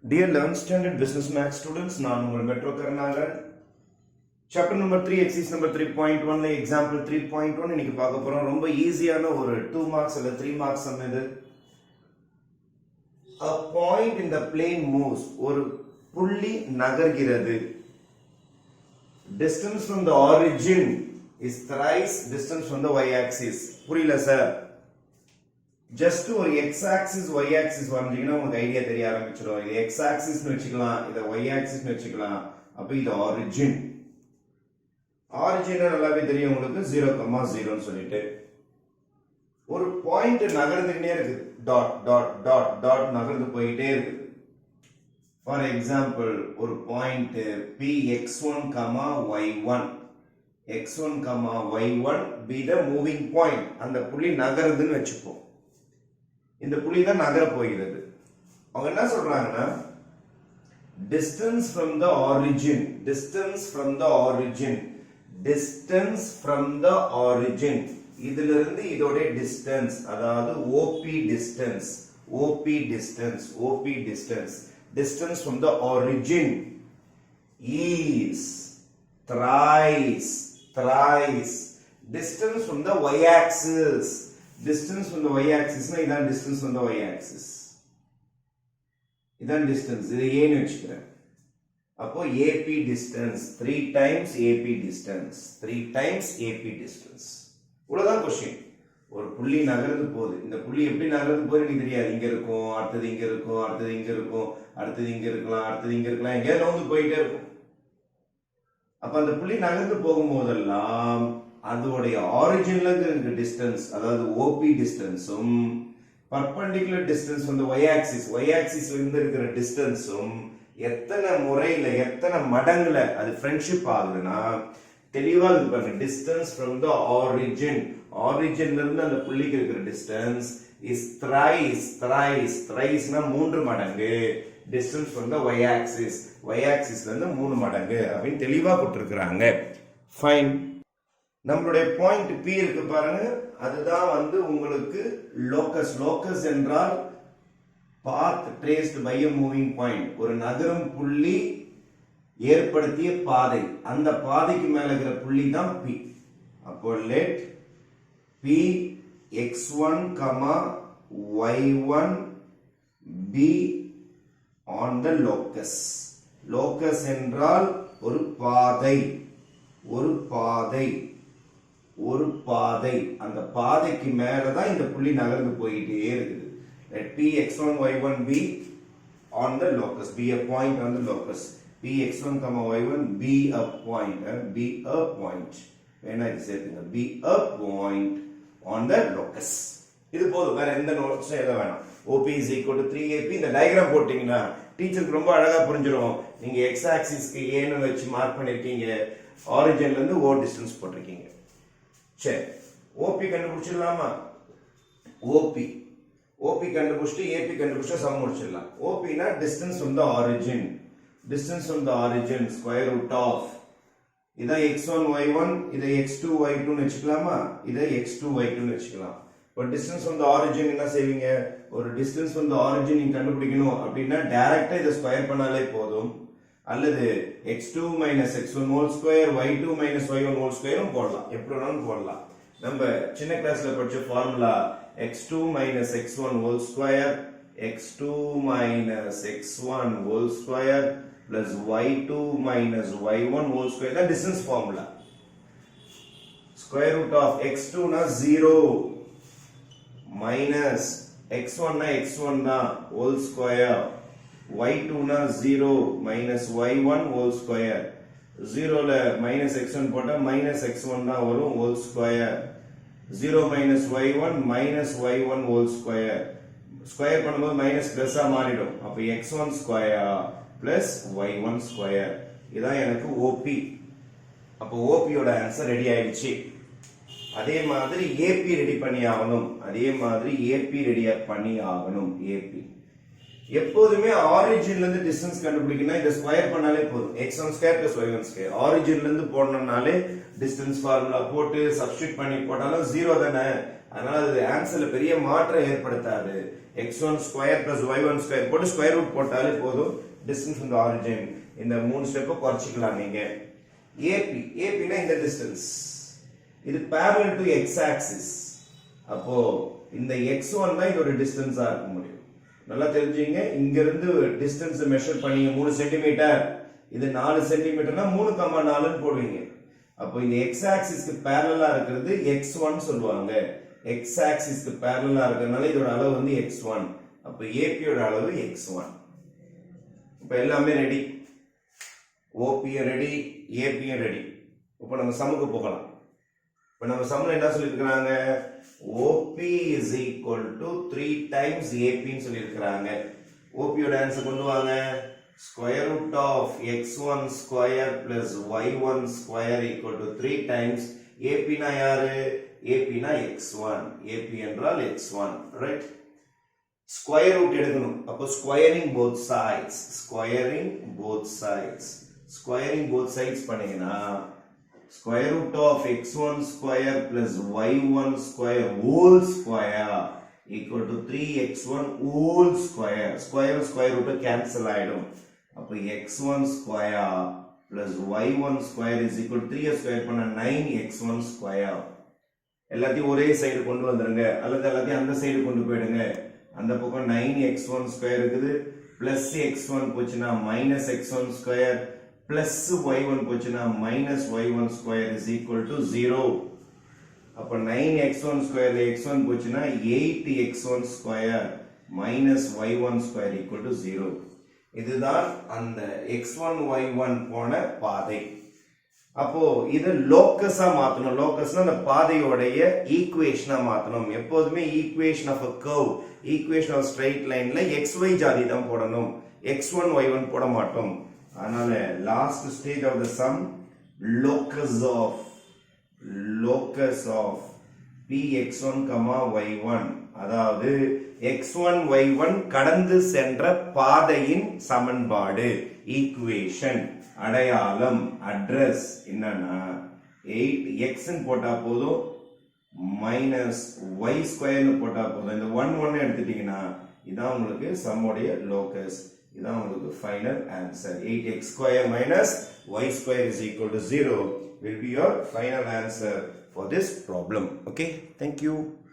Dear 11th standard business math students, நான் உங்கள் metro Karunakaran. Chapter number 3 exercise number 3.1 example 3.1 இன்னைக்கு பார்க்க போறோம். ரொம்ப ஈஸியான ஒரு 2 மார்க்ஸ் அல்ல 3 மார்க்ஸ் சம் இது. A point in the plane moves. ஒரு புள்ளி நகர்கிறது. Distance from the origin is thrice distance from the y-axis. புரியல சார்? ஜஸ்ட் ஒரு x axis y axis வரைஞ்சீங்கன்னா உங்களுக்கு ஐடியா தெரிய ஆரம்பிச்சிடும். இது x axis னு வெச்சுக்கலாம், இத y axis னு வெச்சுக்கலாம். அப்ப இது origin. origin நல்லாவே தெரியும் உங்களுக்கு 0,0 னு சொல்லிட்டு. ஒரு பாயிண்ட் நகர்ந்துட்டே இருக்கு. டாட் டாட் டாட் டாட் நகர்ந்து போயிட்டே இருக்கு. ஃபார் எக்ஸாம்பிள் ஒரு point px1, y1. x1, y1 be the moving point. அந்த புள்ளி நகருதுன்னு வெச்சுப்போம். இந்த புள்ளி தான் நகர போகிறது. அவங்க என்ன சொல்றாங்கன்னா distance from the origin, distance from the origin, distance from the origin, இதில இருந்து இதோட distance, அதாவது OP distance, OP distance, OP distance, distance from the origin is thrice, thrice distance from the y-axis. Distance from the y-axis na idan distance from the y-axis. Idan distance. Idu a nu vechikren. Appo AP distance 3 times AP distance. 3 times AP distance. Ivladha question. ஒரு புள்ளி நகர்ந்து போகுது. இந்த புள்ளி எப்படி நகர்ந்து போகுது எனக்கு தெரியாது. இங்க இருக்கும், அடுத்தது இங்க இருக்கும், அடுத்தது இங்க இருக்கும், அடுத்தது இங்க இருக்கலாம், அடுத்தது இங்க இருக்கலாம், எங்க நகர்ந்து போயிட்டே இருக்கும். அப்ப அந்த புள்ளி நகர்ந்து போகும்போதெல்லாம் அதோடைய ஆரிஜின்ல இருந்து டிஸ்டன்ஸ், அதாவது OP டிஸ்டன்ஸும் perpendicular distance from the y-axis, y-axisல இருந்து இருக்கிற டிஸ்டன்ஸும் எத்தனை முறையில எத்தனை மடங்குல அது ஃப்ரெண்ட்ஷிப் ஆகுதுன்னா தெளிவா இருக்கு பாருங்க. டிஸ்டன்ஸ் from the origin, ஆரிஜின்ல இருந்து அந்த புள்ளிக்கு இருக்கிற டிஸ்டன்ஸ் is thrice, thrice, thriceனா 3 மடங்கு. டிஸ்டன்ஸ் from the y-axis, y-axisல இருந்து 3 மடங்கு அப்படின்னு தெளிவா போட்டுருக்காங்க. ஃபைன். நம்மளுடைய பாயிண்ட் P இருக்கு பாருங்க, அதுதான் உங்களுக்கு லோக்கஸ். லோக்கஸ் என்றால் path traced by a moving point. ஒரு நகரும் புள்ளி ஏற்படுத்திய பாதை, அந்த பாதைக்கு மேல இருக்கிற புள்ளி தான் P. அப்போ let P x1, y1 be on the locus. locus என்றால் ஒரு பாதை, ஒரு பாதை, ஒரு பாதை. அந்த பாதைக்கு மேல தான் இந்த புள்ளி நகர்ந்து போயிட்டே இருக்குது. Let P x1, y1 be on the locus, be a point on the locus. P x1, y1 be a point, be a point. வேணா இது சேர்த்துங்க, be a point on the locus. இது போதும், வேற எந்த நோட்ஸும் எழுத வேணாம். OP is equal to 3AP. இந்த டயக்ராம் போட்டீங்கன்னா டீச்சருக்கு ரொம்ப அழகா புரிஞ்சிடும். நீங்க x ஆக்சிஸ்க்கு ஏன்னு வச்சு மார்க் பண்ணிருக்கீங்க, ஆரிஜின்ல இருந்து O டிஸ்டன்ஸ் போட்டிருக்கீங்க. சரி, OP கண்டுபிடிச்சிடலாமா? OP கண்டுபிடிச்சிட்டு AP கண்டுபிடிச்சா சம் முடிச்சிடலாம். OP னா distance from the origin, distance from the origin square root of இத x1 y1, இத x2 y2 னு வெச்சுக்கலாமா? இத x2 y2 னு வெச்சுக்கலாம். இப்போ distance from the origin என்ன செய்வீங்க? ஒரு distance from the origin நீங்க கண்டுபிடிக்கணும் அப்படினா டைரக்ட்டா இத ஸ்கொயர் பண்ணாலே போதும். அல்லது x2 x1 whole square, y2 y1 whole square போடலாம். எப்படி வேணாலும் போடலாம். நம்ம சின்ன கிளாஸ்ல படிச்ச formula x2 x1 whole square, x2 x1 whole square plus y2 y1 whole square தான் distance formula. square root of x2 னா 0 minus x1 னா x1 தான் whole square, y2 னா 0 minus y1 whole square. 0 ல minus x1 போட்டா minus x1 தான் வரும் whole square. 0 minus y1 minus y1 whole square. Square பண்ணும்போது மைனஸ் பிளஸ்ஸா மாறிடும். அப்ப x1 square plus y1 square. இதான் எனக்கு OP. அப்ப OP யோட ஆன்சர் ரெடி ஆயிடுச்சு. அதே மாதிரி AP ரெடி பண்ணி ஆகணும். அதே மாதிரி AP ரெடி பண்ணி ஆகணும். AP எப்போதுமே ஆரிஜின்ல இருந்து டிஸ்டன்ஸ் கண்டுபிடிக்கணும். இத ஸ்கொயர் பண்ணாலே போதும். x1 square plus y1 square. ஆரிஜின்ல இருந்து போடணும்னாலே டிஸ்டன்ஸ் ஃபார்முலா போட்டு சப்ஸ்டிட்யூட் பண்ணி போட்டாலும் 0 தானே. அதனால அது ஆன்சர்ல பெரிய மாற்றம் ஏற்படுத்தாது. x1 square plus y1 square போட்டு ஸ்கொயர் ரூட் போட்டாலே போதும். டிஸ்டன்ஸ் ஃப்ரம் தி ஆரிஜின் இந்த 3 ஸ்டெப்பை குறைச்சிக்கலாம் நீங்க. AP னா இந்த டிஸ்டன்ஸ், இது parallel to x axis. அப்போ இந்த x1 தான் இதோட டிஸ்டன்ஸா இருக்க முடியும். நல்லா தெரிஞ்சுங்க, இங்க இருந்து டிஸ்டன்ஸ் மெஷர் பண்ணீங்க 3 சென்டிமீட்டர், இது 4 சென்டிமீட்டர்னா 3,4 போடுவீங்க. அப்போ இந்த x ஆக்சிஸ்க்கு parallel-ஆ இருக்கிறது x1 சொல்லுவாங்க. x ஆக்சிஸ்க்கு parallel-ஆ இருக்கிறதுனால இதோட அளவு வந்து x1. அப்போ AP யோட அளவு x1. இப்போ எல்லாமே ready, OP ready, AP ready. இப்போ நம்ம சம்முக்கு போகலாம். இப்போ நம்ம சம்ல என்ன சொல்லிருக்காங்க, OP is equal to 3 times AP ன்னு சொல்லிருக்காங்க. OP யோட ஆன்சர் கொண்டு வாங்க. square root of x1 square plus y1 square equal to 3 times AP னா யாரு, AP னா x1, AP என்றால் x1, right? square root எடுக்கணும். அப்போ squaring both sides, squaring both sides, squaring both sides பண்ணீங்கன்னா square root of x1 square plus y1 square whole square equal to 3x1 whole square. Square square root cancel ஆயிடும். அப்போ x1 square plus y1 square is equal to 3 square பண்ண 9x1 square. எல்லாத்தையும் ஒரே side கொண்டு வந்துருங்க, அல்லது எல்லாத்தையும் அந்த சைடு கொண்டு போயிடுங்க. அந்த பக்கம் 9x1 square இருக்குது, plus x1 போச்சுன்னா minus x1 square, plus y1 போச்சுன்னா minus y1 square is equal to 0. அப்ப 9x1 square x1 போச்சுன்னா 8x1 square minus y1 square equal to 0. இதுதான் அந்த x1 y1 போன பாதை. அப்போ இது லோக்கஸா மாத்தணும். லோக்கஸ்னா அந்த பாதையோடைய ஈக்குவேஷனா மாத்தணும். எப்போதுமே equation of a curve, equation of straight லைன்ல xy ஜாதி தான் போடணும், x1 y1 போட மாட்டோம். அதனால last stage of the sum, locus of px1, y1, அதாவது x1 y1 கடந்து சென்ற பாதையின் சமன்பாடு, ஈக்குவேஷன், அடையாளம், அட்ரஸ் என்னன்னா 8x ன்னு போட்டா போதும், மைனஸ் y ஸ்கொயர்னு போட்டா போதும். இந்த 1 எடுத்துட்டீங்கன்னா இதான் உங்களுக்கு சம்முடைய லோகஸ், இதான் உங்களுக்கு final answer. 8x square minus y square is equal to 0 will be your final answer for this problem. Okay, thank you.